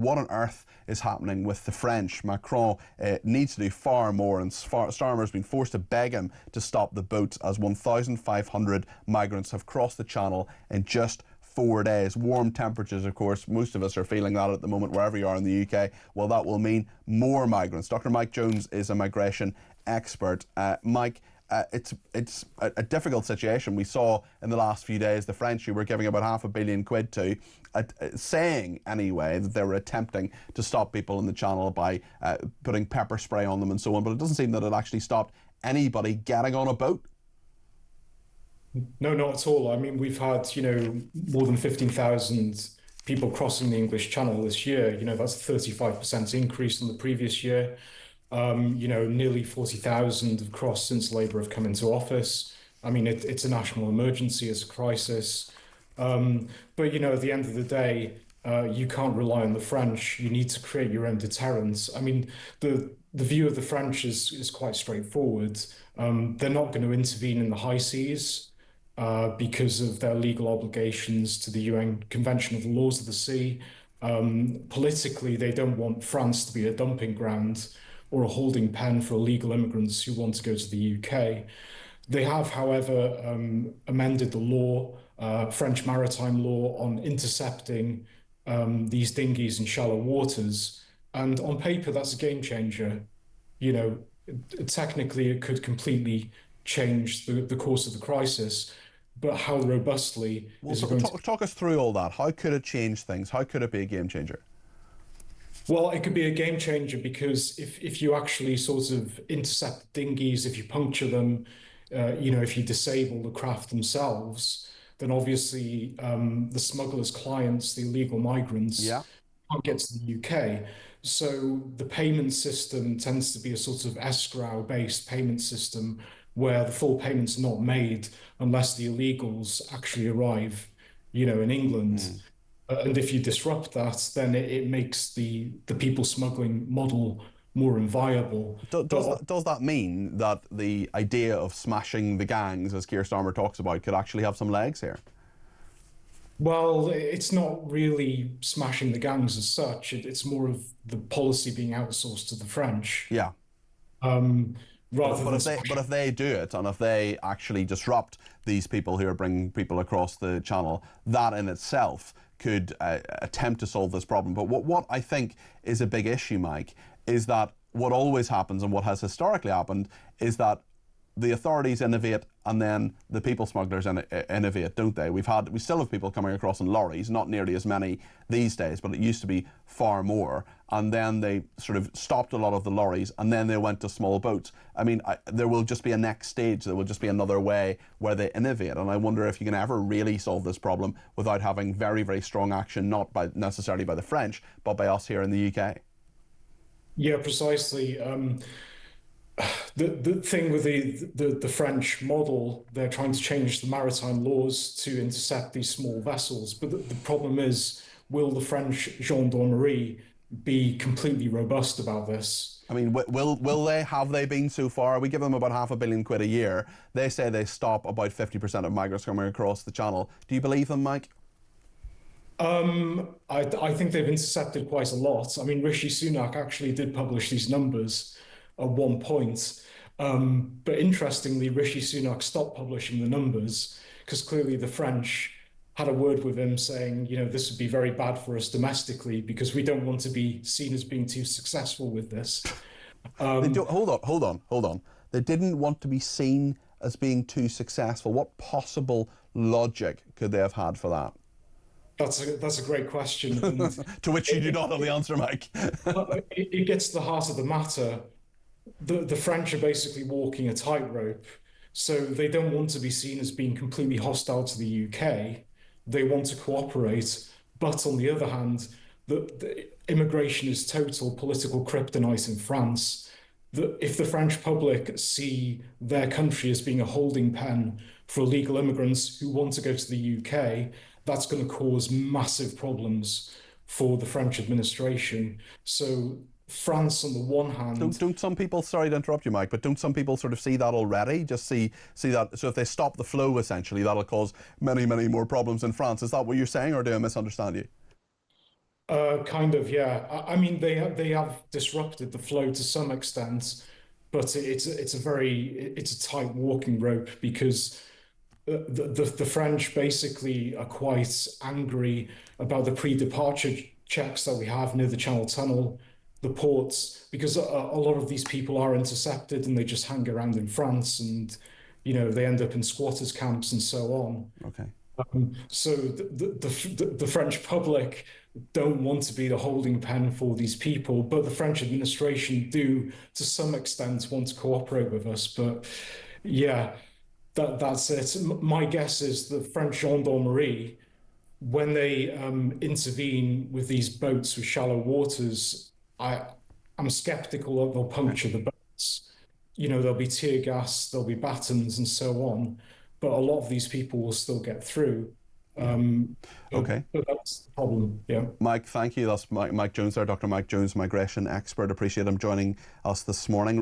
what on earth is happening with the French? Macron needs to do far more, and Starmer has been forced to beg him to stop the boats as 1,500 migrants have crossed the Channel in just 4 days. Warm temperatures, of course, most of us are feeling that at the moment wherever you are in the UK. Well, that will mean more migrants. Dr. Mike Jones is a migration expert. Mike, it's a difficult situation. We saw in the last few days the French, who were giving about £500 million to, saying anyway that they were attempting to stop people in the Channel by putting pepper spray on them and so on, but it doesn't seem that it actually stopped anybody getting on a boat. No, not at all. I mean, we've had, more than 15,000 people crossing the English Channel this year. That's a 35% increase on the previous year. Nearly 40,000 have crossed since Labour have come into office. I mean, it's a national emergency, it's a crisis. But, at the end of the day, you can't rely on the French. You need to create your own deterrence. I mean, the view of the French is quite straightforward. They're not going to intervene in the high seas because of their legal obligations to the UN Convention of the Laws of the Sea. Politically, they don't want France to be a dumping ground or a holding pen for illegal immigrants who want to go to the UK. They have, however, amended the law, French maritime law, on intercepting these dinghies in shallow waters. And on paper, that's a game changer. Technically, it could completely change the course of the crisis. But how robustly is it going to... Talk us through all that. How could it change things? How could it be a game changer? Well, it could be a game changer because if you actually sort of intercept dinghies, if you puncture them, if you disable the craft themselves, then obviously the smugglers' clients, the illegal migrants, can't get to the UK. So the payment system tends to be a sort of escrow-based payment system where the full payment's not made unless the illegals actually arrive, in England. And if you disrupt that, then it makes the people smuggling model more inviable. Does that mean that the idea of smashing the gangs, as Keir Starmer talks about, could actually have some legs here? Well, it's not really smashing the gangs as such. It's more of the policy being outsourced to the French. Yeah. But if they do it, and if they actually disrupt these people who are bringing people across the Channel, that in itself could attempt to solve this problem. But what I think is a big issue, Mike, is that what always happens and what has historically happened is that the authorities innovate and then the people smugglers innovate, don't they? We still have people coming across in lorries, not nearly as many these days, but it used to be far more. And then they sort of stopped a lot of the lorries and then they went to small boats. I mean, there will just be a next stage. There will just be another way where they innovate. And I wonder if you can ever really solve this problem without having very, very strong action, not necessarily by the French, but by us here in the UK. Yeah, precisely. The thing with the French model, they're trying to change the maritime laws to intercept these small vessels. But the problem is, will the French gendarmerie be completely robust about this? I mean, will they? Have they been so far? We give them about £500 million a year. They say they stop about 50% of migrants coming across the Channel. Do you believe them, Mike? I think they've intercepted quite a lot. I mean, Rishi Sunak actually did publish these numbers at one point. But interestingly, Rishi Sunak stopped publishing the numbers because clearly the French had a word with him saying, this would be very bad for us domestically because we don't want to be seen as being too successful with this. Hold on. They didn't want to be seen as being too successful. What possible logic could they have had for that? That's a great question. To which you do not have the answer, Mike. It gets to the heart of the matter. The French are basically walking a tightrope. So they don't want to be seen as being completely hostile to the UK. They want to cooperate. But on the other hand, the immigration is total political kryptonite in France. If the French public see their country as being a holding pen for illegal immigrants who want to go to the UK, that's going to cause massive problems for the French administration. So France, on the one hand... Don't some people, sorry to interrupt you, Mike, but don't some people sort of see that already? Just see that, so if they stop the flow, essentially, that'll cause many, many more problems in France. Is that what you're saying, or do I misunderstand you? Kind of, yeah. I mean, they have disrupted the flow to some extent, but it's a tight walking rope because the French basically are quite angry about the pre-departure checks that we have near the Channel Tunnel, the ports, because a lot of these people are intercepted and they just hang around in France, and they end up in squatters camps and so on. Okay. So the French public don't want to be the holding pen for these people, but the French administration do, to some extent, want to cooperate with us. But yeah, that's it. My guess is the French gendarmerie, when they intervene with these boats with shallow waters, I'm skeptical that they'll Okay. puncture the boats. There'll be tear gas, there'll be batons, and so on, but a lot of these people will still get through. Yeah. Um, but, Okay. but that's the problem. Yeah. Mike, thank you. That's Mike Jones there, Dr. Mike Jones, migration expert. Appreciate him joining us this morning.